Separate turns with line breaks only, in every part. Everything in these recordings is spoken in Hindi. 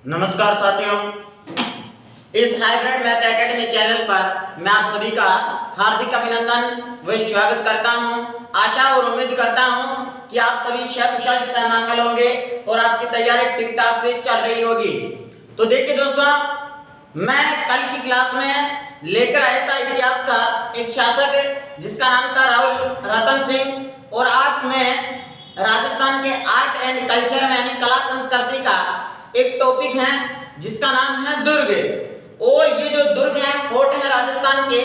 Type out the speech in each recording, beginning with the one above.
नमस्कार साथियों, इस हाइब्रिड मैथ एकेडमी चैनल पर मैं आप सभी का हार्दिक अभिनंदन व स्वागत करता हूं। आशा और उम्मीद करता हूं कि आप सभी सकुशल सहमंगल होंगे और आपकी तैयारी ठीक ठाक से चल रही होगी। तो देखिए दोस्तों, मैं कल की क्लास में लेकर आया था इतिहास का एक शासक जिसका नाम था राहुल रतन सिंह, और आज मैं राजस्थान के आर्ट एंड कल्चर में यानी कला संस्कृति का एक टॉपिक है जिसका नाम है दुर्ग। और ये जो दुर्ग है, फोर्ट है राजस्थान के,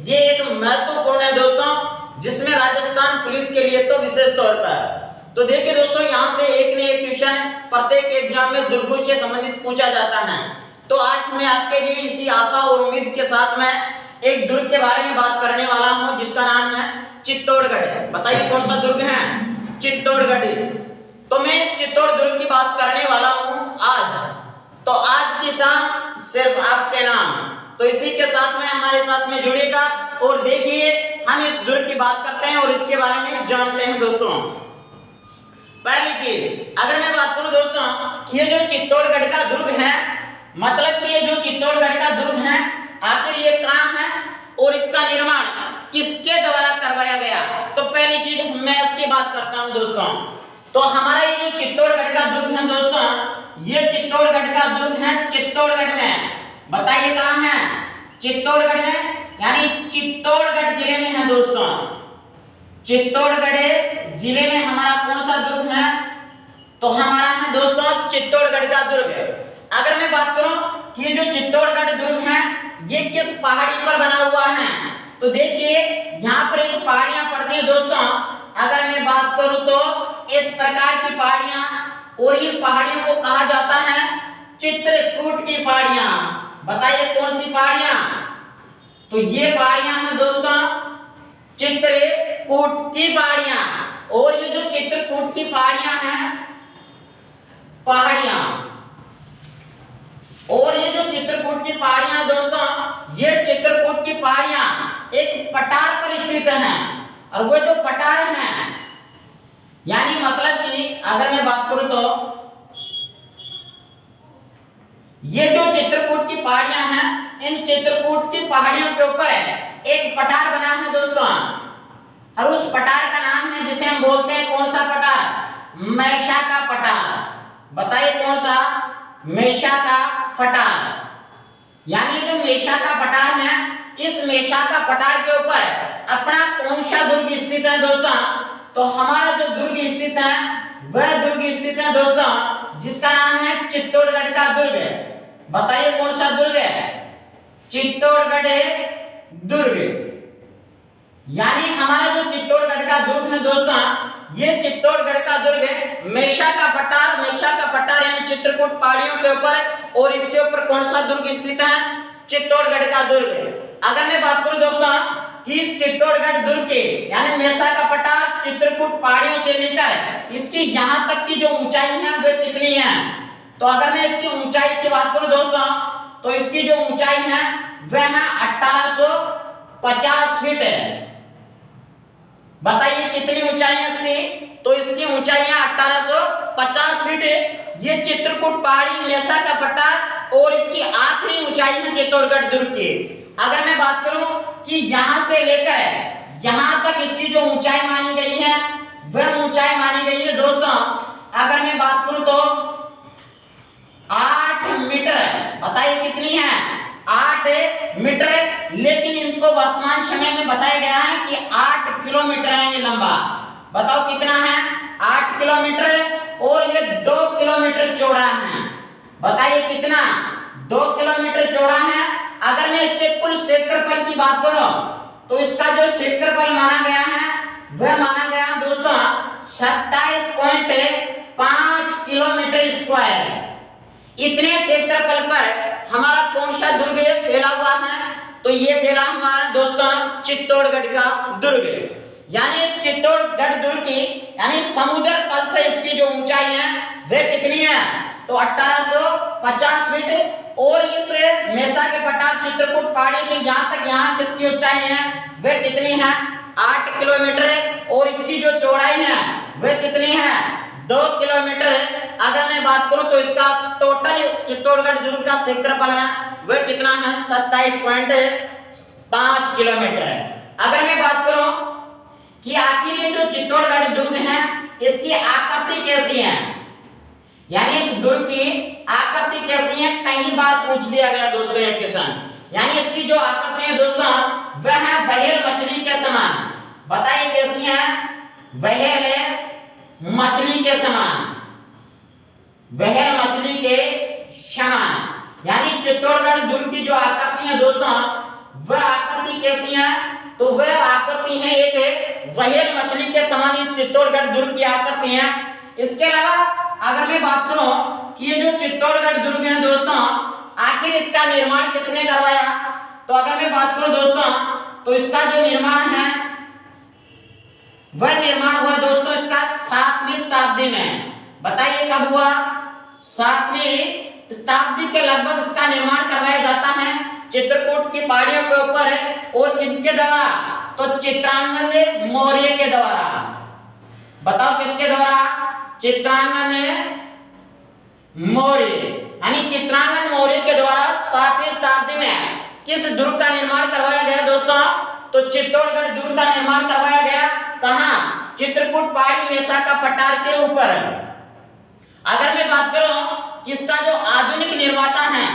ये एक महत्वपूर्ण है दोस्तों, जिसमें राजस्थान पुलिस के लिए तो विशेष तौर पर। तो देखिए दोस्तों, यहाँ से एक न एक क्वेश्चन प्रत्येक एग्जाम में दुर्गों से संबंधित पूछा जाता है। तो आज मैं आपके लिए इसी आशा और उम्मीद के साथ में एक दुर्ग के बारे में बात करने वाला हूँ जिसका नाम है चित्तौड़गढ़। बताइए कौन सा दुर्ग है? चित्तौड़गढ़। तो मैं इस चित्तौड़ दुर्ग की बात करने वाला हूँ आज। तो आज की शाम सिर्फ आपके नाम। तो इसी के साथ में हमारे साथ में जुड़ेगा और देखिए हम इस दुर्ग की बात करते हैं और इसके बारे में जानते हैं दोस्तों। पहली चीज, अगर मैं बात करूं दोस्तों कि ये जो चित्तौड़गढ़ का दुर्ग है, मतलब कि ये जो चित्तौड़गढ़ का दुर्ग है आखिर ये कहाँ है और इसका निर्माण किसके द्वारा करवाया गया, तो पहली चीज मैं इसकी बात करता हूं दोस्तों। तो हमारा ये जो चित्तौड़गढ़ का दुर्ग है दोस्तों, ये चित्तौड़गढ़ का दुर्ग है चित्तौड़गढ़ में। बताइए कहाँ है? चित्तौड़गढ़ में, यानी चित्तौड़गढ़ जिले में है दोस्तों। चित्तौड़गढ़ जिले में हमारा कौन सा दुर्ग है? तो हमारा है दोस्तों चित्तौड़गढ़ का दुर्ग। अगर मैं बात करूं कि ये जो चित्तौड़गढ़ दुर्ग है ये किस पहाड़ी पर बना हुआ है, तो देखिए यहाँ पर एक पहाड़ियां पड़ती है दोस्तों। अगर मैं बात करूं तो इस प्रकार की पहाड़ियां, और इन पहाड़ियों को कहा जाता है चित्रकूट की पहाड़ियां। बताइए कौन सी पहाड़ियां? तो ये पहाड़ियां हैं दोस्तों चित्रकूट की पहाड़ियां। और ये जो चित्रकूट की पहाड़ियां हैं और ये जो चित्रकूट की पहाड़ियां दोस्तों, ये चित्रकूट की पहाड़ियां एक पठार पर स्थित हैं। और वो जो पठार हैं, यानी मतलब कि अगर मैं बात करूं तो ये जो चित्रकूट की पहाड़ियां हैं, इन चित्रकूट की पहाड़ियों के ऊपर एक पठार बना है दोस्तों। और उस पठार का नाम है जिसे हम बोलते हैं कौन सा पठार? मैशा का पठार। बताइए कौन सा? मैशा का पठार। यानी जो मैशा का पठार है, इस मैशा का पठार के ऊपर अपना कौन सा दुर्ग स्थित है दोस्तों? तो हमारा जो दुर्ग स्थित है वह दुर्ग स्थित है दोस्तों जिसका नाम है चित्तौड़गढ़ का दुर्ग। बताइए कौन सा दुर्ग है? चित्तौड़गढ़ दुर्ग। यानी हमारा जो चित्तौड़गढ़ का दुर्ग है दोस्तों, ये चित्तौड़गढ़ का दुर्ग मैशा का पठार यानी चित्रकूट पहाड़ियों के ऊपर, और इसके ऊपर कौन सा दुर्ग स्थित है? चित्तौड़गढ़ का दुर्ग। अगर मैं बात करूं दोस्तों कि इस चित्तौड़गढ़ दुर्ग के यानी मैशा का पठार चित्रकूट पहाड़ियों से लेकर इसकी यहाँ तक की जो ऊंचाई है वह कितनी है, तो अगर मैं इसकी ऊंचाई की बात करूं दोस्तों तो इसकी जो ऊंचाई है वह है 1850 फीट है। बताइए कितनी ऊंचाई है इसकी? तो इसकी ऊंचाई है 1850 फीट। ये चित्रकूट पहाड़ी मैशा का पठार और इसकी आखिरी ऊंचाई है चित्तौड़गढ़ दुर्ग की। अगर मैं बात करूं कि यहां से लेकर यहां तक इसकी जो ऊंचाई मानी गई है वह ऊंचाई मानी गई है दोस्तों, अगर मैं बात करूं तो 8 मीटर। बताइए कितनी है? 8 मीटर। लेकिन इनको वर्तमान समय में बताया गया है कि 8 किलोमीटर है ये लंबा। बताओ कितना है? 8 किलोमीटर। और ये 2 किलोमीटर चौड़ा है। बताइए कितना? 2 किलोमीटर चौड़ा है। अगर मैं इसके कुल क्षेत्रफल की बात करूं तो इसका जो क्षेत्रफल माना गया है वह माना गया दोस्तों 27.5 किलोमीटर स्क्वायर। इतने क्षेत्रफल पर हमारा कौन सा दुर्ग फैला हुआ है? तो ये फैला हमारा दोस्तों चित्तौड़गढ़ का दुर्ग। यानी इस चित्तौड़गढ़ दुर्ग की यानी समुद्र तल से इसकी जो ऊंचाई है वह कितनी है? तो 1850 फीट। और इस मैशा के पठार चित्रकूट पहाड़ी से यहाँ किसकी ऊंचाई है वह कितनी है? 8 किलोमीटर। और इसकी जो चौड़ाई है वह कितनी है? 2 किलोमीटर। अगर मैं बात करूं तो इसका टोटल चित्तौड़गढ़ क्षेत्रफल है वह कितना है 27.5 किलोमीटर है। अगर मैं बात करूं कि आखिर ये जो चित्तौड़गढ़ दुर्ग है इसकी आकृति कैसी है, यानी इस दुर्ग की आकृति कैसी है, कई बार पूछ लिया गया दोस्तों ये क्वेश्चन। यानी इसकी जो आकृति है दोस्तों वह है व्हेल मछली के समान। बताइए कैसी है, व्हेल मछली के समान, व्हेल मछली के समान। यानी चित्तौड़गढ़ दुर्ग की जो आकृति है दोस्तों वह आकृति कैसी है, तो वह आकृति है एक व्हेल मछली के समान इस चित्तौड़गढ़ दुर्ग की आकृति है। इसके अलावा अगर मैं बात करूं कि ये जो चित्तौड़गढ़ दुर्ग है दोस्तों आखिर इसका निर्माण किसने करवाया, तो अगर मैं बात करूं दोस्तों तो इसका जो निर्माण है वह निर्माण हुआ दोस्तों इसका 7वीं शताब्दी में। बताइए कब हुआ, 7वीं शताब्दी के लगभग इसका निर्माण करवाया जाता है चित्रकूट की पहाड़ियों के ऊपर, और किनके द्वारा, तो चित्रांगद मौर्य के द्वारा। बताओ किसके द्वारा, चित्रांगद मौर्य, यानी चित्रांगद मौर्य के द्वारा 7वीं शताब्दी में किस दुर्ग का निर्माण करवाया गया दोस्तों, तो चित्तौड़गढ़ दुर्ग का निर्माण करवाया गया। कहां, चित्रकूट पहाड़ी मेसा का पठार के ऊपर। अगर मैं बात करूं किसका जो आधुनिक निर्माता है,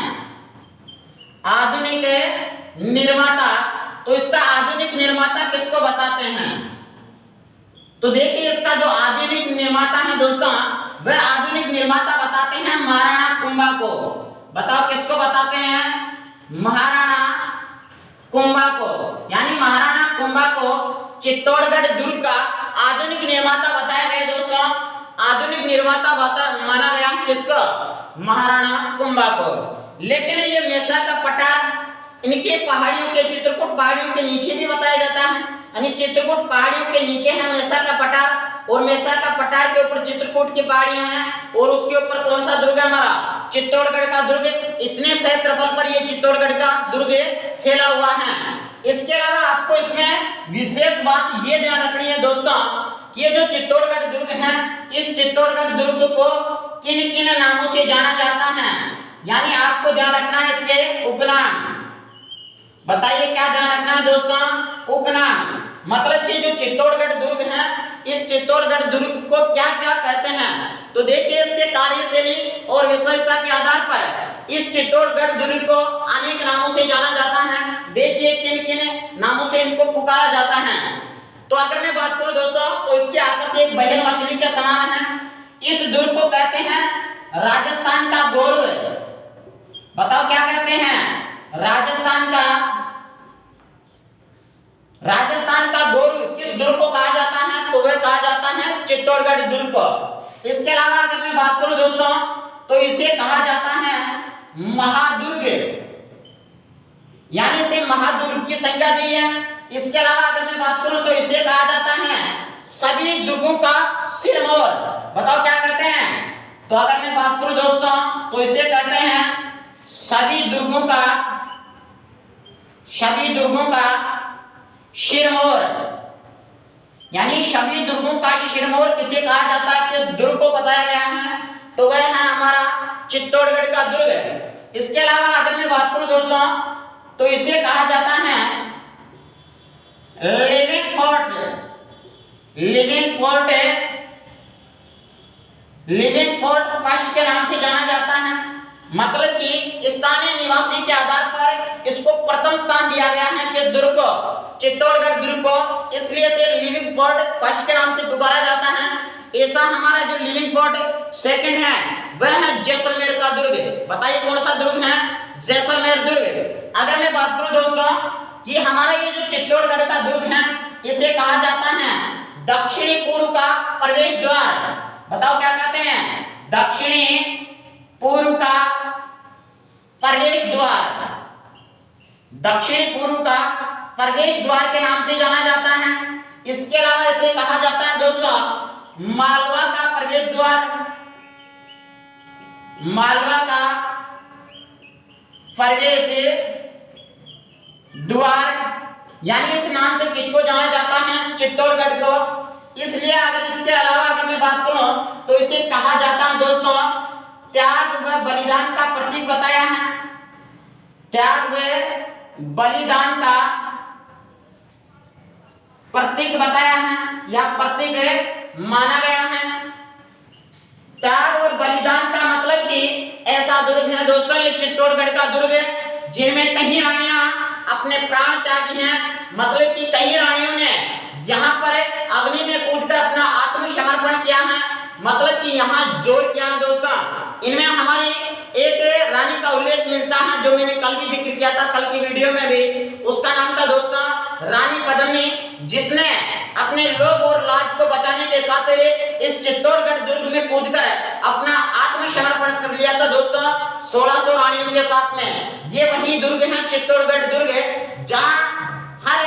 आधुनिक निर्माता, तो इसका आधुनिक निर्माता किसको बताते हैं, तो देखिए इसका जो आधुनिक निर्माता है दोस्तों वह आधुनिक निर्माता बताते हैं महाराणा कुंभा को। बताओ किसको बताते हैं, महाराणा कुंभा को। यानी महाराणा कुंभा को चित्तौड़गढ़ दुर्ग का आधुनिक निर्माता बताया गया दोस्तों। आधुनिक निर्माता माना गया किसको, महाराणा कुंभा को। लेकिन ये मेसा का पठार इनके पहाड़ियों के, चित्रकूट पहाड़ियों के नीचे भी बताया जाता है, यानी चित्रकूट पहाड़ियों के नीचे है मेसा का पठार, और मेसा का पठार के ऊपर चित्रकूट की पहाड़ियां हैं, और उसके ऊपर कौन सा दुर्ग है हमारा, चित्तौड़गढ़ का दुर्ग। इतने क्षेत्रफल पर ये चित्तौड़गढ़ का दुर्ग फैला हुआ है। इसके अलावा आपको इसमें विशेष बात ये ध्यान रखनी है दोस्तों कि ये जो चित्तौड़गढ़ दुर्ग है इस चित्तौड़गढ़ दुर्ग को किन किन नामों से जाना जाता है, यानी आपको ध्यान रखना है इसके उपनाम। बताइए क्या ध्यान रखना है दोस्तों, उपनाम। मतलब कि जो चित्तौड़गढ़ दुर्ग है इस चित्तौड़गढ़ दुर्ग को क्या क्या कहते हैं, तो देखिए इसके कार्यशैली और विशेषता के आधार पर इस चित्तौड़गढ़ दुर्ग को अनेक नामों से जाना जाता है। देखिए किन किन नामों से इनको पुकारा जाता है। तो अगर मैं बात करूं दोस्तों तो इसकी आकृति एक व्हेल मछली के समान है। इस दुर्ग को कहते हैं राजस्थान का गौरव। बताओ क्या कहते हैं, राजस्थान का गौरव किस दुर्ग को कहा जाता है, तो वह कहा जाता है चित्तौड़गढ़ दुर्ग को। इसके अलावा अगर मैं बात करूं दोस्तों तो इसे कहा जाता है महादुर्ग, यानी इसे महादुर्ग की संज्ञा दी है। इसके अलावा अगर मैं बात करूं तो इसे कहा जाता है सभी दुर्गों का सिरमौर। बताओ क्या कहते हैं, तो अगर मैं बात करूं दोस्तों तो इसे कहते हैं सभी दुर्गों का सिरमौर, यानी सभी दुर्गों का सिरमौर किसे कहा जाता है, किस दुर्ग को बताया गया है, तो वह है हमारा चित्तौड़गढ़ का दुर्ग। इसके अलावा अगर मैं बात करूं दोस्तों तो इसे कहा जाता है लिविंग फोर्ट फर्स्ट के नाम से जाना जाता है। मतलब कि स्थानीय निवासी के आधार पर इसको प्रथम स्थान दिया गया है किस दुर्ग को, चित्तौड़गढ़ दुर्ग को, इसलिए इसे लिविंग फोर्ट फर्स्ट के नाम से पुकारा जाता है। ऐसा हमारा जो लिविंग फोर्ट सेकंड है वह है जैसलमेर का दुर्ग। बताइए कौन सा दुर्ग है, जैसलमेर दुर्ग। अगर मैं बात करूं दोस्तों कि हमारा ये जो चित्तौड़गढ़ का दुर्ग है इसे कहा जाता है दक्षिणी पूर्व का प्रवेश द्वार। बताओ क्या कहते हैं, दक्षिणी पूर्व का प्रवेश द्वार, दक्षिण पूर्व का प्रवेश द्वार के नाम से जाना जाता है। इसके अलावा इसे कहा जाता है दोस्तों मालवा का प्रवेश द्वार, मालवा का प्रवेश द्वार, यानी इस नाम से किसको जाना जाता है, चित्तौड़गढ़ को। इसलिए अगर इसके अलावा अगर मैं बात करूं तो इसे कहा जाता है दोस्तों त्याग व बलिदान का प्रतीक बताया है। त्याग व बलिदान का प्रतीक बताया है या प्रतीक माना गया है। त्याग और बलिदान का मतलब कि ऐसा दुर्ग है दोस्तों, ये चित्तौड़गढ़ का दुर्ग है जिनमें कई रानियां अपने प्राण त्यागी हैं। मतलब कि कई रानियों ने यहाँ पर अग्नि में कूदकर अपना आत्मसमर्पण किया है। मतलब कि यहाँ जोर किया है दोस्तों। इनमें हमारी एक रानी का उल्लेख मिलता है जो मैंने कल भी जिक्र किया था, कल की वीडियो में भी। उसका नाम था दोस्तों रानी पद्मिनी, जिसने अपने लोग और लाज को बचाने के खातिर इस चित्तौड़गढ़ दुर्ग में कूदकर अपना आत्मसमर्पण कर लिया था दोस्तों 1600 रानियों के साथ में। ये वही दुर्ग है चित्तौड़गढ़ दुर्ग, जहाँ हर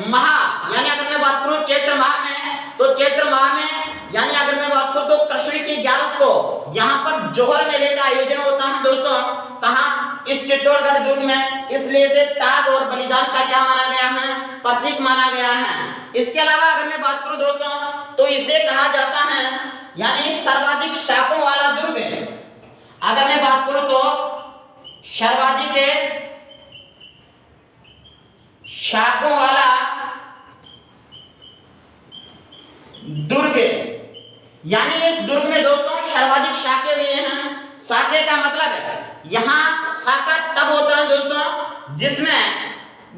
माह यानी अगर मैं बात करूं चैत्र माह में, तो चैत्र माह में यानी अगर मैं बात करूं तो कृष्ण की 11 को यहाँ पर जोहर मेले का आयोजन होता है दोस्तों। कहाँ? इस चित्तौड़गढ़ दुर्ग में। इसलिए इसे त्याग और बलिदान का क्या माना गया है? प्रतीक माना गया है। इसके अलावा अगर मैं बात करूं दोस्तों तो इसे कहा जाता है यानी सर्वाधिक शाखों वाला दुर्ग। अगर मैं बात करूं तो सर्वाधिक शाखों वाला दुर्ग, यानी इस दुर्ग में दोस्तों सर्वाधिक शाखे हुए हैं। शाखे का मतलब है यहाँ शाखा तब होता है दोस्तों जिसमें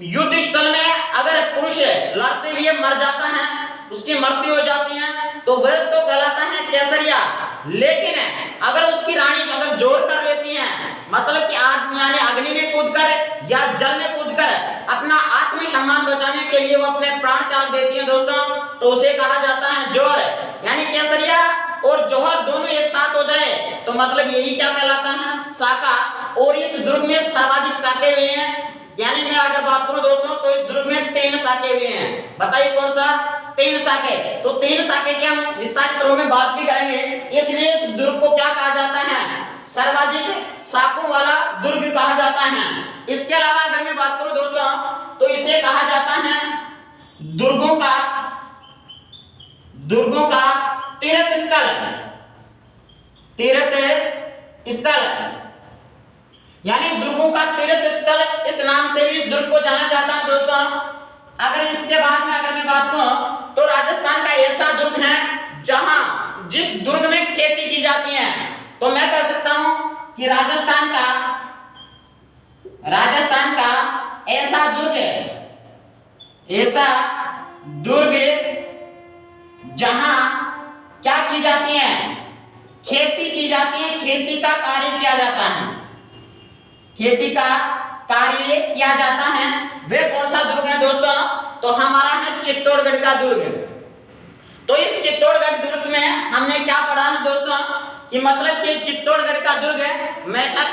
युद्ध स्थल में अगर पुरुष लड़ते हुए मर जाता है, उसकी मृत्यु हो जाती है, तो वह तो कहलाता है केसरिया। लेकिन अगर उसकी रानी अगर जोर कर लेती है, मतलब कि आग यानी अग्नि में कूदकर या जल में कूदकर अपना आत्मसम्मान बचाने के लिए वो अपने प्राण त्याग देती है दोस्तों, तो उसे कहा जाता है जोहर। यानी केसरिया और जोहर दोनों एक साथ हो जाए तो मतलब यही क्या कहलाता है? शाखा। और इस दुर्ग में सर्वाधिक शाखे हुए हैं। यानी मैं अगर बात करूं दोस्तों तो इस दुर्ग में 3 शाखे हुए हैं। बताइए कौन सा? 3 शाखे। तो 3 शाखे की हम विस्तारित रूप में बात भी करेंगे। इसलिए इस दुर्ग को क्या कहा जाता है? सर्वाधिक शाखों वाला दुर्ग कहा जाता है। इसके अलावा अगर मैं बात करूं दोस्तों तो इसे कहा जाता है दुर्गों का तीर्थ स्थल। तीर्थ स्थल यानी दुर्गों का तीर्थ स्थल, इस नाम से भी इस दुर्ग को जाना जाता है दोस्तों। अगर इसके बाद में अगर मैं बात करूं तो राजस्थान का ऐसा दुर्ग है जहां जिस दुर्ग में खेती की जाती है, तो मैं कह सकता हूं कि राजस्थान का ऐसा दुर्ग जहां क्या की जाती है? खेती की जाती है, खेती का कार्य किया जाता है। खेती का कार्य किया जाता है। वे कौन सा दुर्ग है दोस्तों? तो हमारा है चित्तौड़गढ़ का दुर्ग। तो इस चित्तौड़गढ़ दुर्ग में हमने क्या पढ़ा है दोस्तों कि मतलब कि चित्तौड़गढ़ का दुर्ग है मैसा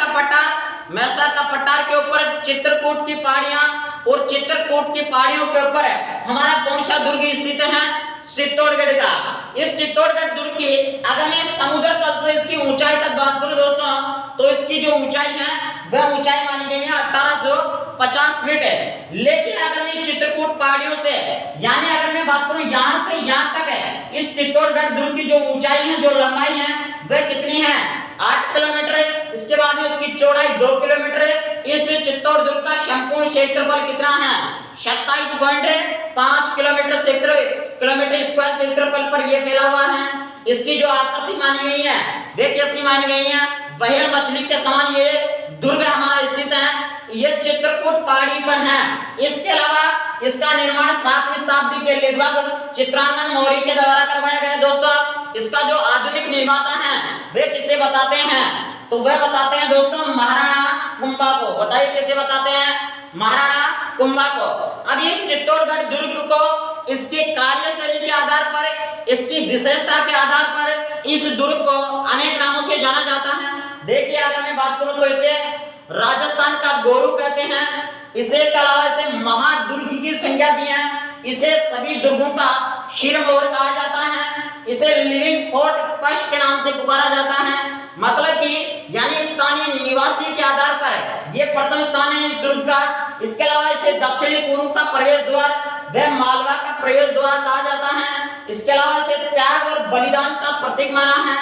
का पठार के ऊपर चित्रकूट की पहाड़ियां, और चित्रकूट की पहाड़ियों के ऊपर हमारा कौन सा दुर्ग स्थित है? चित्तौड़गढ़ का। इस चित्तौड़गढ़ दुर्ग की अगर मैं समुद्र तल से इसकी ऊंचाई तक बात करूं दोस्तों तो इसकी जो ऊंचाई है वह ऊंचाई मानी गई है 1850 फीट है। लेकिन अगर मैं चित्रकूट पहाड़ियों से यानी अगर मैं बात करूं यहां से यहां तक है, इस चित्तौड़गढ़ दुर्ग की जो ऊंचाई है, जो लंबाई है, वह कितनी है? 8 किलोमीटर है। इसके बाद में इसकी चौड़ाई 2 किलोमीटर है। इस चित्तौड़ दुर्ग का संपूर्ण क्षेत्रफल कितना है? 27.5 किलोमीटर स्क्वायर क्षेत्रफल पर यह फैला हुआ है। इसकी जो आकृति मानी गई है वे कैसी मानी गई है? व्हेल मछली के समान ये दुर्ग हमारा स्थित है। यह चित्रकूट पहाड़ी पर है। इसके अलावा इसका निर्माण 7वीं शताब्दी के लगभग चित्रांगन मौर्य के द्वारा करवाया गया दोस्तों। इसका जो आधुनिक निर्माता है वे किसे बताते हैं? तो वह बताते हैं दोस्तों महाराणा कुंभा को। बताइए किसे बताते हैं? महाराणा कुंभा को। अब इस चित्तौड़गढ़ दुर्ग को इसके कार्यशैली के आधार पर, इसकी विशेषता के आधार पर इस दुर्ग को अनेक नामों से जाना जाता है। देखिए अगर मैं बात करूं तो इसे राजस्थान का गौरव कहते हैं। इसे के अलावा इसे महादुर्ग की संज्ञा दी है। इसे सभी दुर्गों का शिरमौर कहा जाता है। इसे लिविंग फोर्ट फर्स्ट के नाम से पुकारा जाता है। मतलब कि यानी स्थानीय निवासी के आधार पर यह प्रथम स्थान है इस दुर्ग का। इसके अलावा इसे दक्षिणी पूर्व का प्रवेश द्वार व मालवा का प्रवेश द्वार कहा जाता है। इसके अलावा इसे त्याग और बलिदान का प्रतीक माना है।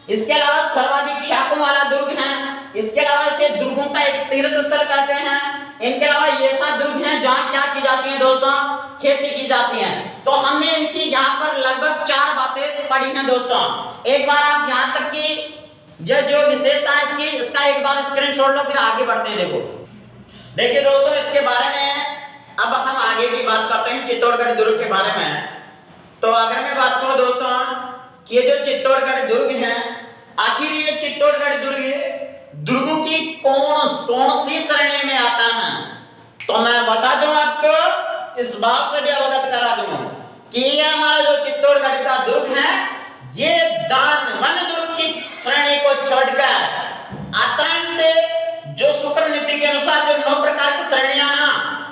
इसके अलावा सर्वाधिक शाखों वाला दुर्ग है। इसके अलावा इसे दुर्गों का एक तीर्थ स्थल कहते हैं। इनके अलावा ये सात दुर्ग हैं जहां क्या की जाती है दोस्तों, खेती की जाती है। तो हमने इनकी यहाँ पर लगभग 4 बातें पढ़ी हैं दोस्तों। एक बार आप यहाँ तक की जो विशेषता है इसकी, इसका एक बार स्क्रीनशॉट लो, फिर आगे बढ़ते हैं। देखिए दोस्तों, इसके बारे में अब हम आगे की बात करते हैं चित्तौड़गढ़ दुर्ग के बारे में। तो अगर मैं बात करूं दोस्तों कि ये जो चित्तौड़गढ़ दुर्ग है, आखिर ये चित्तौड़गढ़ दुर्गों की कौन सी श्रेणी में आता है, तो मैं बता दूं आपको, इस बात से भी अवगत करा दूं कि ये हमारा जो चित्तौड़गढ़ का दुर्ग है, ये दानवन दुर्ग की श्रेणी को छोड़कर अत्यंत जो शुक्र नीति के अनुसार जो 9 प्रकार की श्रेणियां ना,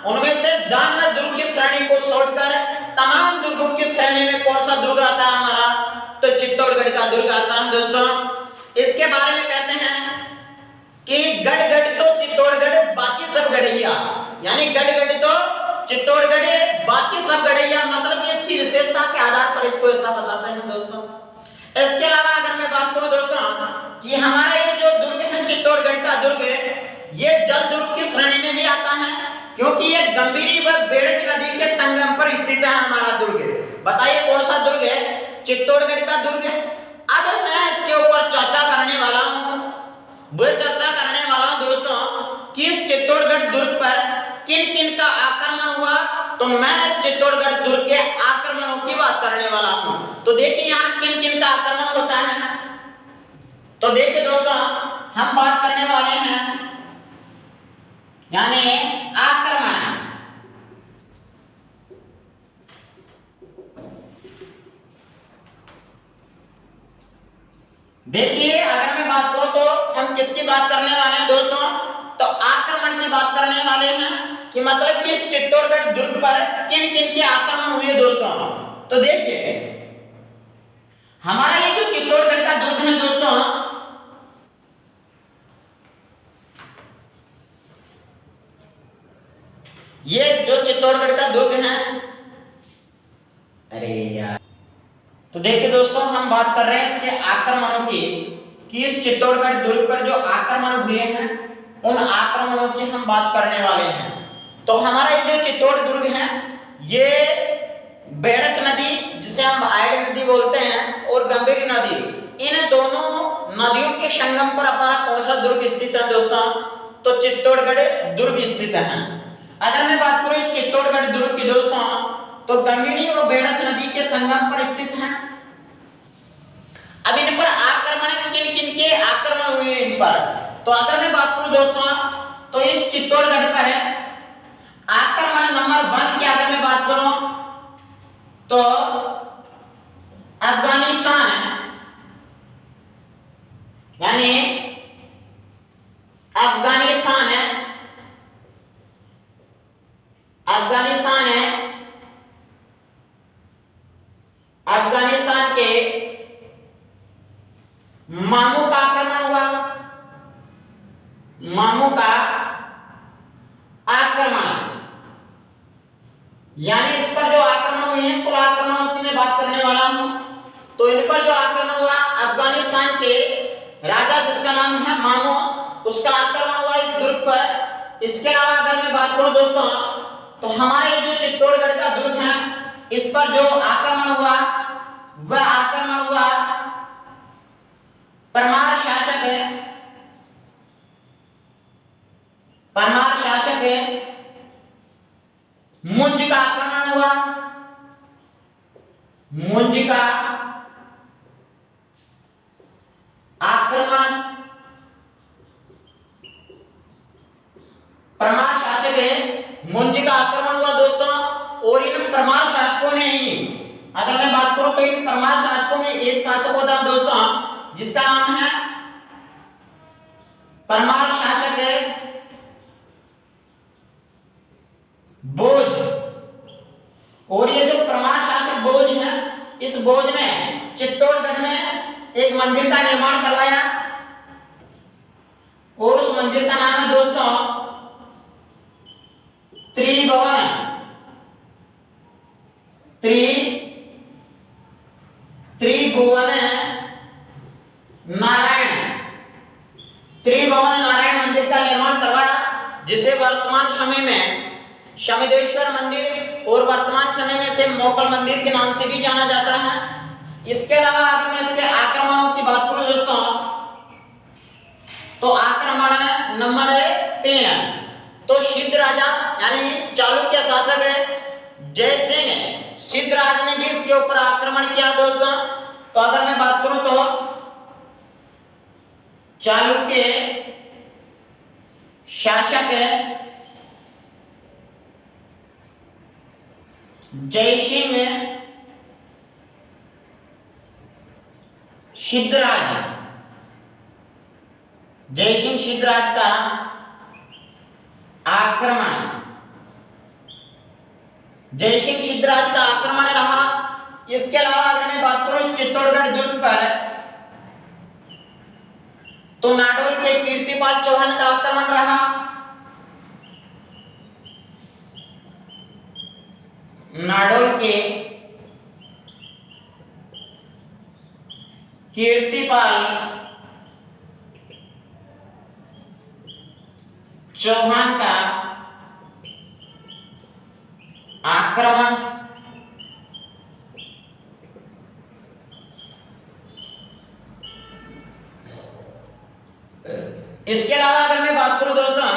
उनमें से दानवन दुर्ग की श्रेणी को छोड़कर तमाम दुर्गों की श्रेणी में कौन सा दुर्ग आता है हमारा, तो चित्तौड़गढ़ का दुर्ग आता है दोस्तों। इसके बारे में कहते हैं कि गढ़ तो चित्तौड़गढ़ बाकी सब गढ़ैया, यानी गढ़ तो चित्तौड़गढ़ बाकी सब गढ़ैया, मतलब कि इसकी विशेषता के आधार पर इसको ऐसा बताते हैं दोस्तों। इसके अलावा अगर मैं बात करूं दोस्तों कि हमारा ये जो दुर्ग है चित्तौड़गढ़ का दुर्ग, ये जल दुर्ग की श्रेणी में भी आता है, क्योंकि ये गंभीरी व बेड़च नदी के संगम पर स्थित है हमारा दुर्ग। बताइए कौन सा दुर्ग है, चित्तौड़गढ़ का दुर्ग है। अब मैं इसके ऊपर चर्चा करने वाला हूं, वो चर्चा करने वाला हूं दोस्तों कि इस चित्तौड़गढ़ दुर्ग पर किन किन का आक्रमण हुआ, तो मैं इस चित्तौड़गढ़ दुर्ग के आक्रमणों की बात करने वाला हूं। तो देखिए यहाँ किन किन का आक्रमण होता है, तो देखिए दोस्तों हम बात करने वाले हैं यानी आक्रमण। देखिए अगर मैं बात करूं तो हम किसकी बात करने वाले हैं दोस्तों, तो आक्रमण की बात करने वाले हैं कि मतलब कि इस चित्तौड़गढ़ दुर्ग पर किन किन के आक्रमण हुए दोस्तों। तो देखिए हमारा ये जो चित्तौड़गढ़ का दुर्ग है दोस्तों, ये जो चित्तौड़गढ़ का दुर्ग है, अरे यार, तो देखिए दोस्तों हम बात कर रहे हैं इसके आक्रमणों की कि इस चित्तौड़गढ़ दुर्ग पर जो आक्रमण हुए हैं उन आक्रमणों की हम बात करने वाले हैं। तो हमारा ये जो चित्तौड़ दुर्ग है, ये बेड़च नदी जिसे हम आयड नदी बोलते हैं और गंभीरी नदी, इन दोनों नदियों के संगम पर हमारा कौन सा दुर्ग स्थित है दोस्तों, तो चित्तौड़गढ़ दुर्ग स्थित है। अगर मैं बात करूं इस चित्तौड़गढ़ दुर्ग की दोस्तों, तो गंभीरी और बेड़च नदी के संगम पर स्थित है। अब इन पर आक्रमण किन किन के आक्रमण हुए इन पर, तो अगर मैं बात करूं दोस्तों तो इस चित्तौड़गढ़ पर आक्रमण नंबर 1 की अगर मैं बात करूं तो अफगानिस्तान, यानी अफगानिस्तान है, अफगानिस्तान है, अफगानिस्तान के मामू का आक्रमण हुआ, मामू का आक्रमण, यानी इस पर जो आक्रमण हुए हैं कुल आक्रमणों की मैं बात करने वाला हूं। तो इन पर जो आक्रमण हुआ अफगानिस्तान के राजा जिसका नाम है मामू, उसका आक्रमण हुआ इस दुर्ग पर। इसके अलावा अगर मैं बात करूं दोस्तों तो हमारे जो चित्तौड़गढ़ का दुर्ग है, इस पर जो आक्रमण हुआ वह आक्रमण हुआ परमार शासक है, परमार शासक है मुंज का आक्रमण हुआ, मुंज का आक्रमण, परमार शासक है मुंज का आक्रमण हुआ दोस्तों। और इन परमार शासकों ने ही, अगर मैं बात करूं तो इन परमार शासकों में एक शासक होता है दोस्तों जिसका नाम है परमार शासक है बोझ। और ये जो परमार शासक बोझ है, इस बोझ ने चित्तौड़गढ़ में एक मंदिर का निर्माण करवाया और उस मंदिर का नाम है दोस्तों त्रिभुवन, त्रिभुवन जिसे वर्तमान समय में शमिदेश्वर मंदिर और वर्तमान समय में इसे मोकल मंदिर के नाम से भी जाना जाता है। इसके अलावा अगर मैं इसके आक्रमणों की बात करूं दोस्तों, तो आक्रमण नंबर 3, तो सिद्ध राजा यानी चालुक्य शासक जय सिंह सिद्धराज ने भी इसके ऊपर आक्रमण किया दोस्तों। तो अगर मैं बात करूं तो चालुक्य शासक जय सिंह सिद्धराज का आक्रमण, जय सिंह सिद्धराज का आक्रमण रहा। इसके अलावा अगर मैं बात करूं चित्तौड़गढ़ दुर्ग पर, तो नाडोल के कीर्तिपाल चौहान का आक्रमण रहा। नाडोल के कीर्तिपाल चौहान का आक्रमण। इसके अलावा अगर मैं बात करूं दोस्तों,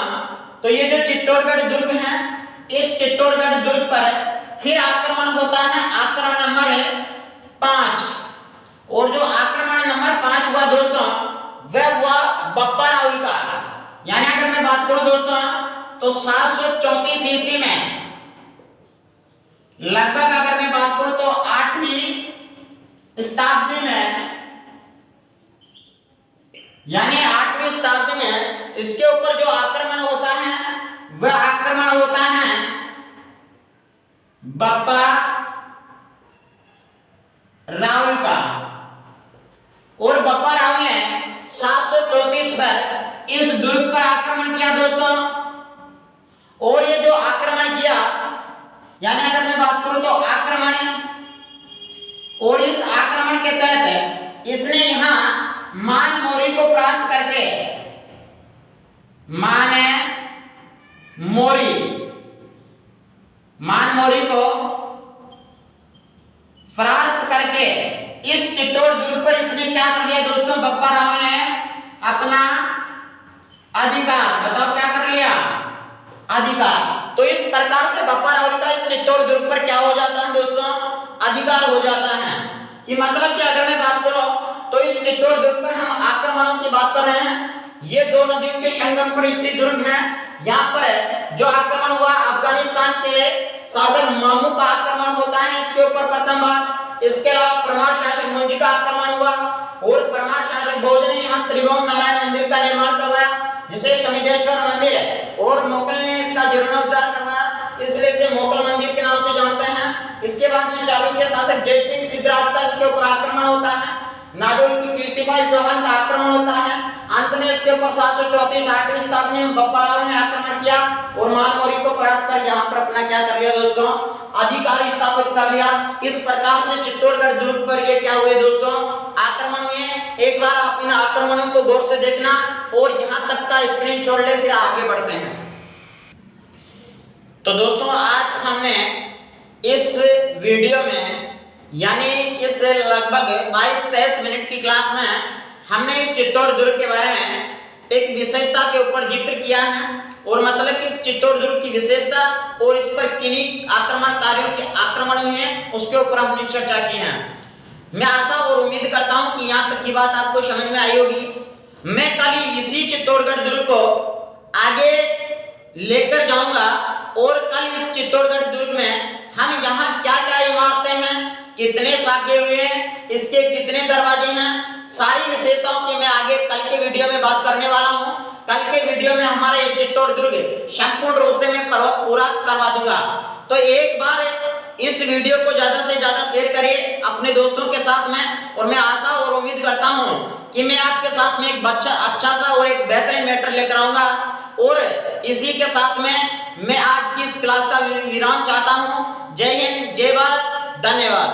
तो ये जो चित्तौड़गढ़ दुर्ग है, इस चित्तौड़गढ़ दुर्ग पर फिर आक्रमण होता है, आक्रमण नंबर 5। और जो आक्रमण नंबर 5 हुआ दोस्तों, वह हुआ बप्पा राउल का। यानी अगर मैं बात करूं दोस्तों, तो 734 ईस्वी में लगभग अगर मैं बात करूं तो 8वीं शताब्दी में, यानी 8वीं शताब्दी में इसके ऊपर जो आक्रमण होता है, वह आक्रमण होता है बप्पा राउल का। और बप्पा राउल ने 734 पर इस दुर्ग पर आक्रमण किया दोस्तों। और ये जो आक्रमण किया, यानी अगर मैं बात करूं तो आक्रमण, और इस आक्रमण के तहत इसने यहां मान मोरी को परास्त करके, मान मोरी को परास्त करके इस चित्तौड़ दुर्ग पर इसने क्या कर लिया दोस्तों, बप्पा राव ने अपना अधिकार, बताओ क्या कर लिया, अधिकार। तो इस प्रकार से बप्पा राव का इस चित्तौड़ दुर्ग पर क्या हो जाता है दोस्तों, अधिकार हो जाता है। कि मतलब कि अगर मैं बात करूं तो इस चित्तौड़ दुर्ग पर हम आक्रमणों की बात कर रहे हैं। ये दो नदियों के संगम पर स्थित दुर्ग है। यहाँ पर जो आक्रमण हुआ, अफगानिस्तान के शासक मामू का आक्रमण होता है इसके ऊपर प्रथम बार। इसके अलावा परमार शासक मुंजी का आक्रमण हुआ, और परमार शासक भोज ने यहाँ त्रिभुवन नारायण मंदिर का निर्माण करवाया, जिसे शमिदेश्वर मंदिर है, और मोकल ने इसका जीर्णोद्धार करवाया, इसलिए इसे मोकल मंदिर के नाम से जानते हैं। इसके बाद में चालुक्य शासक जय सिंह सिद्धराज का इसके ऊपर आक्रमण होता है। नाडोल की कीर्तिपाल चौहान का आक्रमण होता है। अंत में इसके ऊपर 734 8वीं शताब्दी में बप्पा राव ने आक्रमण किया और मालमोरी को परास्त कर यहाँ पर अपना क्या कर लिया दोस्तों, अधिकार स्थापित कर लिया। इस प्रकार से चित्तौड़गढ़ दुर्ग पर ये क्या हुए दोस्तों, आक्रमण हुए। एक बार आप इन आक्रमणों को गौर से देखना और यहाँ तक का स्क्रीनशॉट ले, फिर आगे बढ़ते हैं। तो दोस्तों आज हमने इस वीडियो में, यानी इस लगभग 22-23 मिनट की क्लास में हमने इस चित्तौड़ दुर्ग के बारे में एक विशेषता के ऊपर जिक्र किया है, और मतलब कि इस चित्तौड़ दुर्ग की विशेषता और इस पर किन्हीं आक्रमणकारियों के आक्रमण हुए हैं उसके ऊपर हमने चर्चा की है। मैं आशा और उम्मीद करता हूं कि यहाँ तक की बात आपको समझ में आई होगी। मैं कल इसी चित्तौड़गढ़ दुर्ग को आगे लेकर जाऊंगा, और कल इस चित्तौड़गढ़ दुर्ग में हम यहाँ क्या क्या इमारतें हैं, कितने साके हुए हैं, इसके कितने दरवाजे हैं, सारी विशेषताओं की मैं आगे कल के वीडियो में बात करने वाला हूं। कल के वीडियो में हमारा ये चित्तौड़ दुर्ग संपूर्ण रूप से मैं पूरा करवा दूंगा। तो एक बार इस वीडियो को ज्यादा से ज्यादा शेयर करिए अपने दोस्तों के साथ में, और मैं आशा और उम्मीद करता हूं कि मैं आपके साथ में एक अच्छा सा और एक बेहतरीन मैटर लेकर आऊंगा। और इसी के साथ में मैं आज की इस क्लास का विराम चाहता हूं। जय हिंद, जय भारत, धन्यवाद।